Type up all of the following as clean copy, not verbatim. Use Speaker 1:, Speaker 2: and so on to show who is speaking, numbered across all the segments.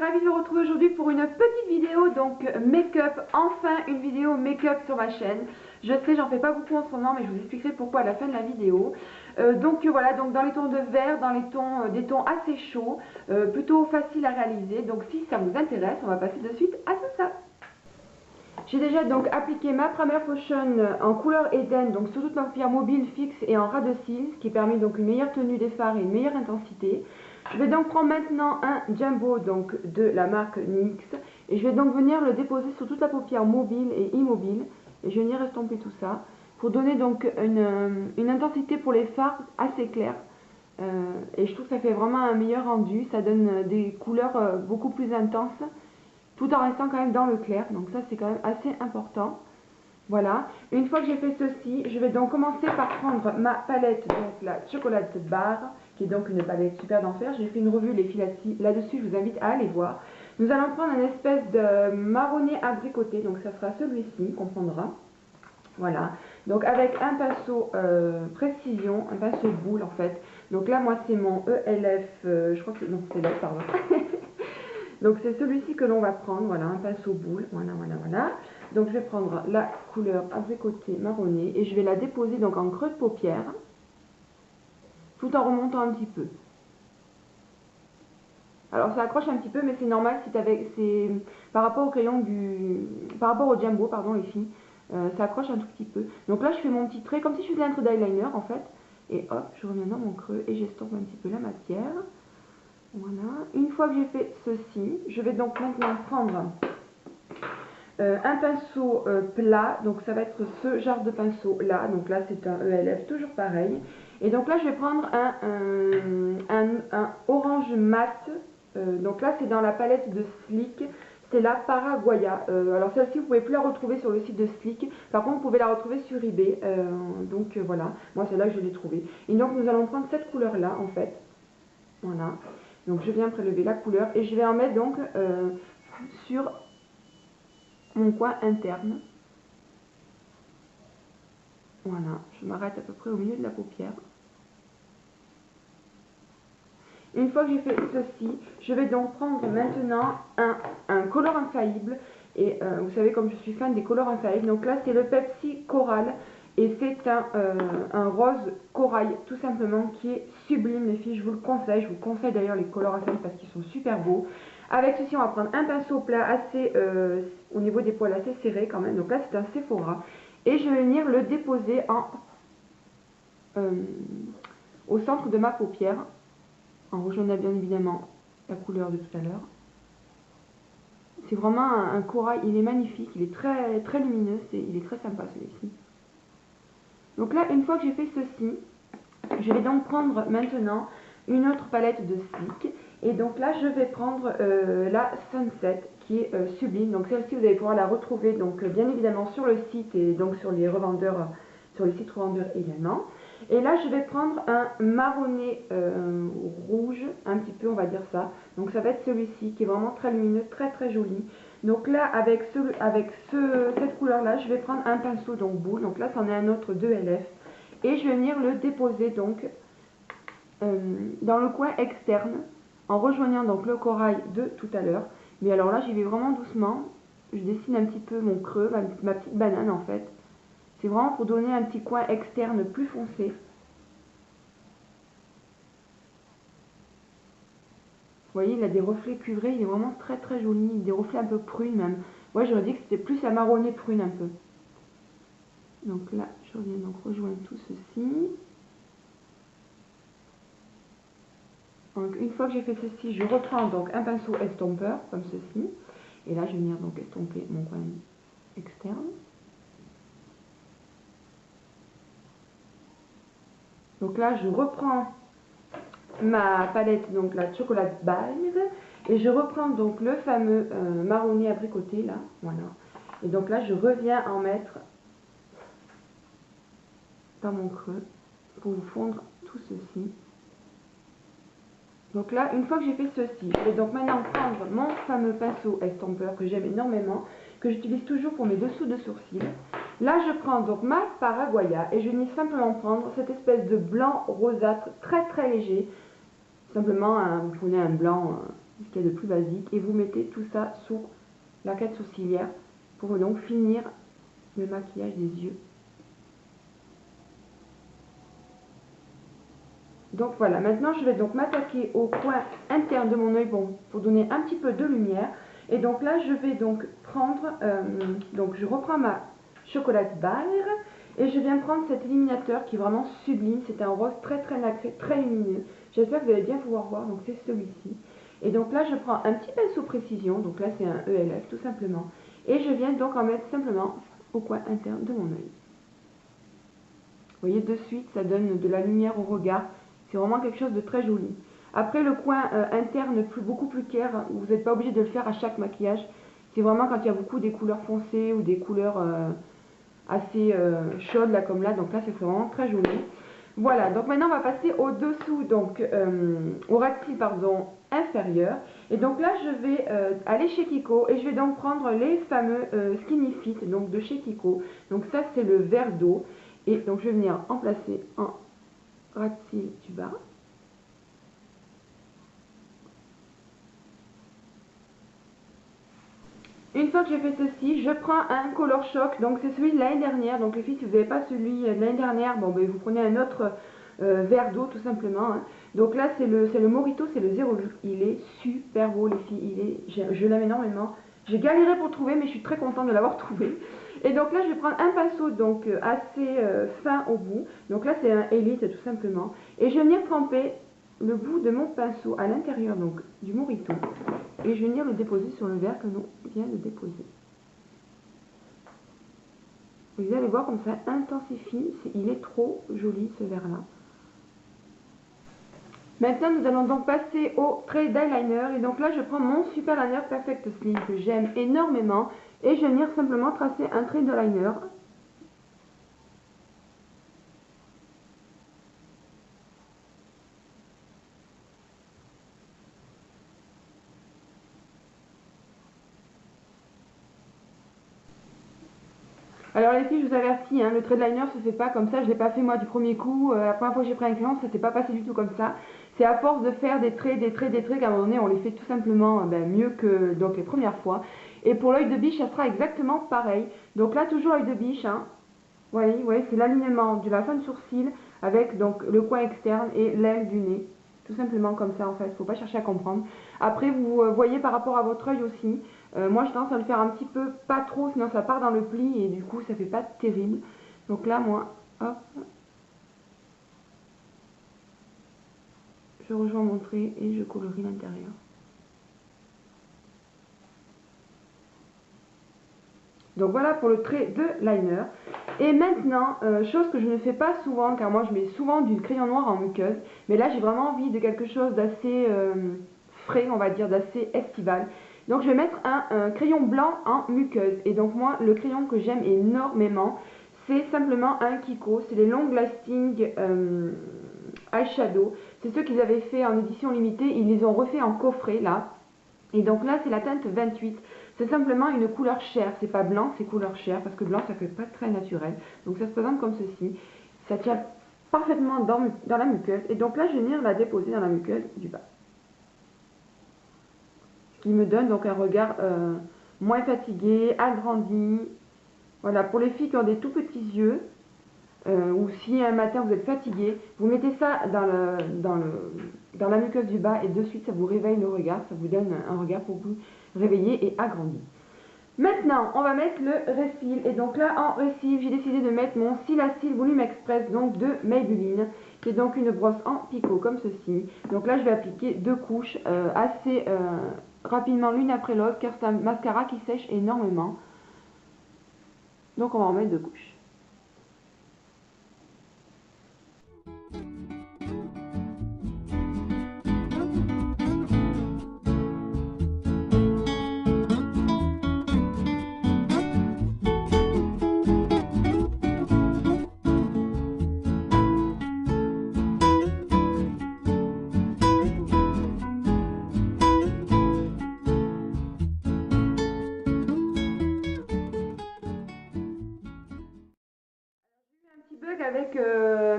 Speaker 1: ravie de vous retrouver aujourd'hui pour une petite vidéo donc make-up, enfin une vidéo make-up sur ma chaîne. Je sais, j'en fais pas beaucoup en ce moment, mais je vous expliquerai pourquoi à la fin de la vidéo. Voilà, donc dans les tons de vert, dans les tons, des tons assez chauds, plutôt facile à réaliser. Donc si ça vous intéresse, on va passer de suite à tout ça. J'ai déjà donc appliqué ma Primer Potion en couleur Eden, donc sur toute ma paupière mobile fixe et en ras de cils, ce qui permet donc une meilleure tenue des fards et une meilleure intensité. Je vais donc prendre maintenant un Jumbo donc de la marque NYX et je vais donc venir le déposer sur toute la paupière mobile et immobile et je vais venir estomper tout ça pour donner donc une intensité pour les fards assez claire. Et je trouve que ça fait vraiment un meilleur rendu, ça donne des couleurs beaucoup plus intenses, tout en restant quand même dans le clair, donc ça c'est quand même assez important. Voilà, une fois que j'ai fait ceci, je vais donc commencer par prendre ma palette, donc la Chocolate Bar, qui est donc une palette super d'enfer. J'ai fait une revue, les filles là-dessus, je vous invite à aller voir. Nous allons prendre une espèce de marronné abricoté, donc ça sera celui-ci qu'on prendra. Voilà, donc avec un pinceau précision, un pinceau boule en fait. Donc là, moi c'est mon ELF, je crois que non, c'est là, pardon. Donc c'est celui-ci que l'on va prendre, voilà, un pinceau boule, voilà. Donc je vais prendre la couleur abricoté marronné et je vais la déposer donc en creux de paupière, tout en remontant un petit peu. Alors ça accroche un petit peu, mais c'est normal, c'est par rapport au crayon par rapport au Jumbo, pardon les filles, ça accroche un tout petit peu. Donc là je fais mon petit trait, comme si je faisais un trait d'eyeliner en fait, et hop, je reviens dans mon creux et j'estompe un petit peu la matière. Voilà, une fois que j'ai fait ceci, je vais donc maintenant prendre un pinceau plat, donc ça va être ce genre de pinceau là, donc là c'est un ELF, toujours pareil. Et donc là je vais prendre un orange mat, donc là c'est dans la palette de Sleek, c'est la Paraguaya. Alors celle-ci vous pouvez plus la retrouver sur le site de Sleek, par contre vous pouvez la retrouver sur eBay, voilà, moi c'est là que je l'ai trouvée. Et donc nous allons prendre cette couleur là en fait, voilà. Donc je viens prélever la couleur et je vais en mettre donc sur mon coin interne. Voilà, je m'arrête à peu près au milieu de la paupière. Une fois que j'ai fait ceci, je vais donc prendre maintenant un color infaillible. Et vous savez comme je suis fan des colors infaillibles, donc là c'est le Pepsi Coral. Et c'est un rose corail tout simplement qui est sublime les filles, je vous le conseille. Je vous conseille d'ailleurs les colors infaillibles parce qu'ils sont super beaux. Avec ceci on va prendre un pinceau plat assez, au niveau des poils assez serré quand même. Donc là c'est un Sephora. Et je vais venir le déposer au centre de ma paupière. En rejoignant bien évidemment la couleur de tout à l'heure. C'est vraiment un corail, il est magnifique, il est très, très lumineux, il est très sympa celui-ci. Donc là, une fois que j'ai fait ceci, je vais donc prendre maintenant une autre palette de Sleek. Et donc là, je vais prendre la Sunset qui est sublime. Donc celle-ci, vous allez pouvoir la retrouver donc bien évidemment sur le site et donc sur les revendeurs, sur les sites revendeurs également. Et là, je vais prendre un marronné rouge, un petit peu, on va dire ça. Donc ça va être celui-ci qui est vraiment très lumineux, très très joli. Donc là, avec cette couleur-là, je vais prendre un pinceau donc boule. Donc là, c'en est un autre de LF. Et je vais venir le déposer donc dans le coin externe, en rejoignant donc le corail de tout à l'heure. Mais alors là, j'y vais vraiment doucement. Je dessine un petit peu mon creux, ma petite banane en fait. C'est vraiment pour donner un petit coin externe plus foncé. Vous voyez, il a des reflets cuivrés, il est vraiment très très joli, des reflets un peu prunes même. Moi j'aurais dit que c'était plus la marronné prune un peu. Donc là, je reviens donc rejoindre tout ceci. Donc une fois que j'ai fait ceci, je reprends donc un pinceau estompeur comme ceci. Et là, je vais venir donc estomper mon coin externe. Donc là, je reprends ma palette, donc la Chocolate Bar, et je reprends donc le fameux marronné abricoté là, voilà. Et donc là, je reviens en mettre dans mon creux pour vous fondre tout ceci. Donc là, une fois que j'ai fait ceci, je vais donc maintenant prendre mon fameux pinceau estompeur que j'aime énormément, que j'utilise toujours pour mes dessous de sourcils. Là, je prends donc ma Paraguaya et je vais simplement prendre cette espèce de blanc rosâtre très très léger. Simplement, vous prenez un blanc ce qu'il y a de plus basique, et vous mettez tout ça sur l'arcade sourcilière pour donc finir le maquillage des yeux. Donc voilà, maintenant je vais donc m'attaquer au coin interne de mon œil pour donner un petit peu de lumière. Et donc là je vais donc prendre, donc je reprends ma chocolate barre et je viens prendre cet illuminateur qui est vraiment sublime. C'est un rose très très nacré, très lumineux. J'espère que vous allez bien pouvoir voir, donc c'est celui-ci. Et donc là je prends un petit pinceau précision, donc là c'est un ELF tout simplement. Et je viens donc en mettre simplement au coin interne de mon œil. Vous voyez, de suite ça donne de la lumière au regard. C'est vraiment quelque chose de très joli. Après, le coin interne beaucoup plus clair, vous n'êtes pas obligé de le faire à chaque maquillage. C'est vraiment quand il y a beaucoup des couleurs foncées ou des couleurs assez chaudes, là comme là. Donc là, c'est vraiment très joli. Voilà, donc maintenant on va passer au-dessous, donc au ras de cils, pardon, inférieur. Et donc là, je vais aller chez Kiko et je vais donc prendre les fameux Skinny Fit, donc de chez Kiko. Donc ça, c'est le vert d'eau. Et donc je vais venir en placer un ras de cils du bas. Une fois que j'ai fait ceci, je prends un Color Shock, donc c'est celui de l'année dernière. Donc les filles, si vous n'avez pas celui de l'année dernière, bon ben vous prenez un autre verre d'eau tout simplement. Hein. Donc là c'est le Morito, c'est le 08. Il est super beau les filles, je l'aime énormément. J'ai galéré pour le trouver, mais je suis très contente de l'avoir trouvé. Et donc là je vais prendre un pinceau donc assez fin au bout. Donc là c'est un Elite tout simplement. Et je vais venir tremper le bout de mon pinceau à l'intérieur donc du Morito. Et je vais venir le déposer sur le verre que l'on vient de déposer. Vous allez voir comme ça intensifie, il est trop joli ce verre là. Maintenant nous allons donc passer au trait d'eyeliner et donc là je prends mon Super Liner Perfect Slim que j'aime énormément et je vais venir simplement tracer un trait d'eyeliner. Alors les filles, je vous avertis, hein, le trait de liner se fait pas comme ça, je l'ai pas fait moi du premier coup, la première fois que j'ai pris un crayon, ça s'est pas passé du tout comme ça. C'est à force de faire des traits, qu'à un moment donné on les fait tout simplement mieux que donc, les premières fois. Et pour l'œil de biche, ça sera exactement pareil. Donc là toujours l'œil de biche, hein. Vous voyez, c'est l'alignement de la fin de sourcil avec donc le coin externe et l'aile du nez. Tout simplement comme ça en fait, il ne faut pas chercher à comprendre. Après vous voyez par rapport à votre œil aussi, moi j'ai tendance à le faire un petit peu, pas trop, sinon ça part dans le pli et du coup ça fait pas terrible. Donc là moi, hop, je rejoins mon trait et je colorie l'intérieur. Donc voilà pour le trait de liner. Et maintenant, chose que je ne fais pas souvent, car moi je mets souvent du crayon noir en muqueuse, mais là j'ai vraiment envie de quelque chose d'assez frais, on va dire, d'assez estival. Donc je vais mettre un crayon blanc en muqueuse. Et donc moi, le crayon que j'aime énormément, c'est simplement un Kiko. C'est les Long Lasting Eyeshadow. C'est ceux qu'ils avaient fait en édition limitée. Ils les ont refait en coffret là. Et donc là, c'est la teinte 28. C'est simplement une couleur chair. C'est pas blanc, c'est couleur chair. Parce que blanc, ça fait pas très naturel. Donc ça se présente comme ceci. Ça tient parfaitement dans la muqueuse. Et donc là, je vais venir la déposer dans la muqueuse du bas. Ce qui me donne donc un regard moins fatigué, agrandi. Voilà, pour les filles qui ont des tout petits yeux, ou si un matin vous êtes fatigué, vous mettez ça dans la muqueuse du bas et de suite ça vous réveille le regard, ça vous donne un regard pour vous réveiller et agrandi. Maintenant, on va mettre le refill. Et donc là, en refill, j'ai décidé de mettre mon Silacil Volume Express donc de Maybelline, qui est donc une brosse en picot comme ceci. Donc là, je vais appliquer deux couches assez rapidement l'une après l'autre, car c'est un mascara qui sèche énormément. Donc on va en mettre deux couches.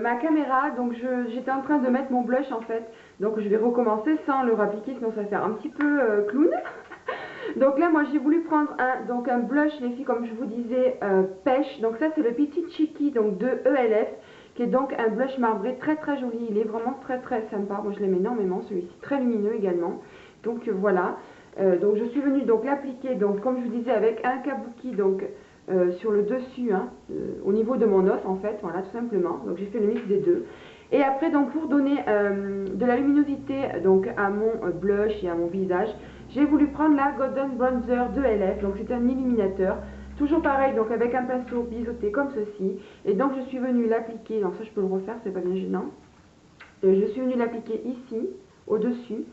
Speaker 1: ma caméra, donc j'étais en train de mettre mon blush en fait. Donc je vais recommencer sans le appliquer, sinon ça va faire un petit peu clown. Donc là moi j'ai voulu prendre un blush les filles comme je vous disais pêche. Donc ça c'est le Petit Cheeky donc de ELF qui est donc un blush marbré très très joli. Il est vraiment très très sympa. Moi je l'aime énormément celui-ci, très lumineux également. Donc voilà. Donc je suis venue donc l'appliquer donc comme je vous disais avec un kabuki donc sur le dessus au niveau de mon os en fait, voilà tout simplement. Donc j'ai fait le mix des deux. Et après donc pour donner de la luminosité donc à mon blush et à mon visage, j'ai voulu prendre la Golden Bronzer de LF, donc c'est un illuminateur. Toujours pareil, donc avec un pinceau biseauté comme ceci. Et donc je suis venue l'appliquer, donc ça je peux le refaire, c'est pas bien gênant. Je suis venue l'appliquer ici, au-dessus,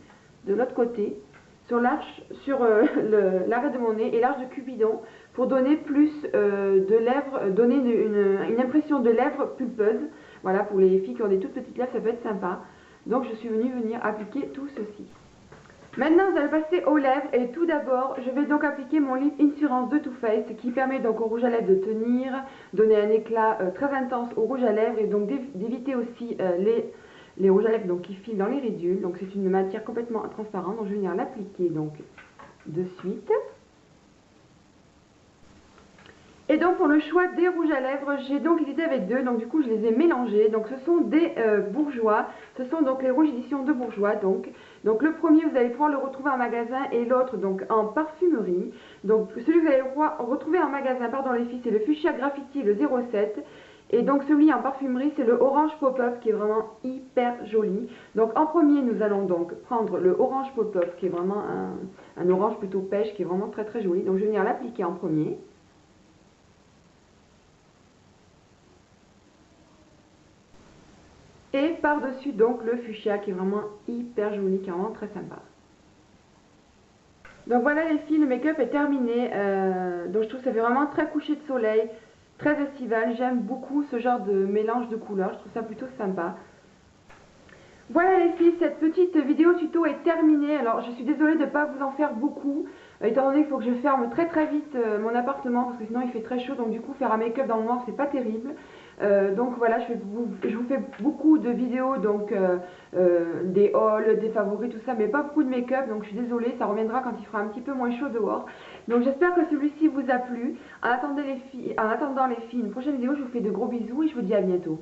Speaker 1: de l'autre côté, sur l'arche, sur l'arrêt de mon nez et l'arche de Cupidon, pour donner plus de lèvres, donner une impression de lèvres pulpeuses. Voilà, pour les filles qui ont des toutes petites lèvres, ça peut être sympa. Donc je suis venue appliquer tout ceci. Maintenant, vous allez passer aux lèvres et tout d'abord, je vais donc appliquer mon Lip Insurance de Too Faced qui permet donc au rouge à lèvres de tenir, donner un éclat très intense au rouge à lèvres et donc d'éviter aussi les rouges à lèvres donc, qui filent dans les ridules. Donc c'est une matière complètement transparente, donc je vais venir l'appliquer donc de suite. Et donc pour le choix des rouges à lèvres, j'ai donc hésité avec deux, donc du coup je les ai mélangés. Donc ce sont des Bourjois, ce sont donc les rouges éditions de Bourjois. Donc le premier vous allez pouvoir le retrouver en magasin et l'autre donc en parfumerie. Donc celui que vous allez retrouver en magasin, pardon les filles, c'est le Fuchsia Graffiti, le 07. Et donc celui en parfumerie c'est le Orange Pop-Up qui est vraiment hyper joli. Donc en premier nous allons donc prendre le Orange Pop-Up qui est vraiment un orange plutôt pêche qui est vraiment très très joli. Donc je vais venir l'appliquer en premier. Et par-dessus donc le fuchsia qui est vraiment hyper joli, qui est vraiment très sympa. Donc voilà les filles, le make-up est terminé. Donc je trouve que ça fait vraiment très coucher de soleil, très estival. J'aime beaucoup ce genre de mélange de couleurs, je trouve ça plutôt sympa. Voilà les filles, cette petite vidéo tuto est terminée. Alors je suis désolée de ne pas vous en faire beaucoup, étant donné qu'il faut que je ferme très très vite mon appartement parce que sinon il fait très chaud, donc du coup faire un make-up dans le noir c'est pas terrible. Donc voilà, je vous fais beaucoup de vidéos, donc des hauls, des favoris, tout ça, mais pas beaucoup de make-up, donc je suis désolée, ça reviendra quand il fera un petit peu moins chaud dehors. Donc j'espère que celui-ci vous a plu. En attendant les filles, une prochaine vidéo, je vous fais de gros bisous et je vous dis à bientôt.